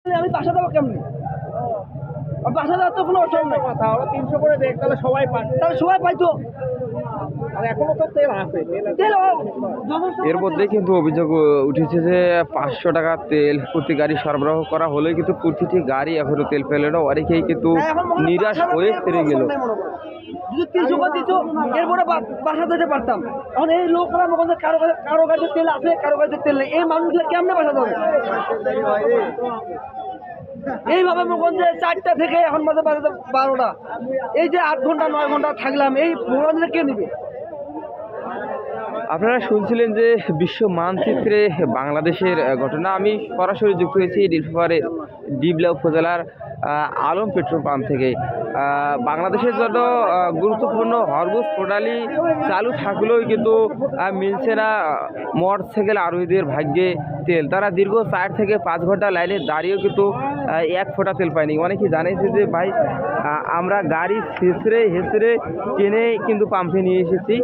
আমি বাসা দেবো কেমনি? বাসা দেওয়ার তো কোনো অপশন নাই। কথা ওরা 300 করে দেখ, তাহলে সবাই পায়। তাহলে সবাই পাইতো। আর এখনো তো তেল আছে, তেল এর মধ্যে কিন্তু অভিযোগ উঠেছে যে 500 টাকা তেল প্রতি গাড়ি সরবরাহ করা হলেও কিন্তু প্রতিটি গাড়ি এখনো তেল পেল না। অনেকেই কিন্তু নিরাশ হয়ে ফিরে গেল। যদি 300 করে দিত এরপরে বাসা দিতে পারতাম। এখন এই লোকরা মনে কারো গাড়িতে তেল আছে, কারো গাড়িতে তেল নেই। এই মানুষগুলো কেমনে বাসা দেবে? এইভাবে মোগঞ্জে 4টা থেকে এখন বাজে 12টা, এই যে 8 ঘন্টা 9 ঘন্টা থাকলাম, এই মোগঞ্জে কে নিবে? আপনারা শুনছিলেন যে বিশ্ব মানচিত্রে বাংলাদেশের ঘটনা। আমি সরাসরি যুক্ত হয়েছি নীলফামারীর ডিবলা উপজেলার আলম পেট্রোল পাম্প থেকে। বাংলাদেশের জন্য গুরুত্বপূর্ণ হরমুজ প্রণালী চালু থাকলেও কিন্তু মিলছে না মোটরসাইকেল আরোহীদের ভাগ্যে তেল। তারা দীর্ঘ 4 থেকে 5 ঘন্টা লাইনে দাঁড়িয়েও কিন্তু 1 ফোঁটা তেল পায়নি। অনেকেই জানিয়েছে যে ভাই আমরা গাড়ি হেসড়ে টেনে কিন্তু পাম্পে নিয়ে এসেছি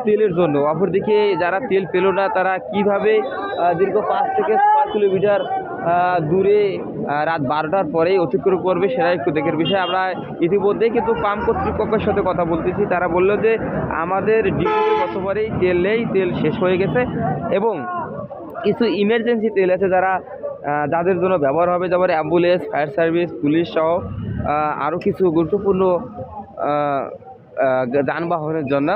তেলের জন্য। অপরদিকে যারা তেল পেল না তারা কিভাবে দীর্ঘ 5 থেকে 6 কিলোমিটার দূরে রাত 12টার পরেই অতিক্রম করবে সেটা একটু দেখের বিষয়। আমরা ইতিমধ্যেই কিন্তু পাম্প কর্তৃপক্ষের সাথে কথা বলতেছি। তারা বললো যে আমাদের ডিপোতে গতবারেই তেল নেই, তেল শেষ হয়ে গেছে এবং কিছু ইমার্জেন্সি তেল আছে যাদের জন্য ব্যবহার হবে, যেমন অ্যাম্বুলেন্স, ফায়ার সার্ভিস, পুলিশ সহ আরও কিছু গুরুত্বপূর্ণ যানবাহনের জন্য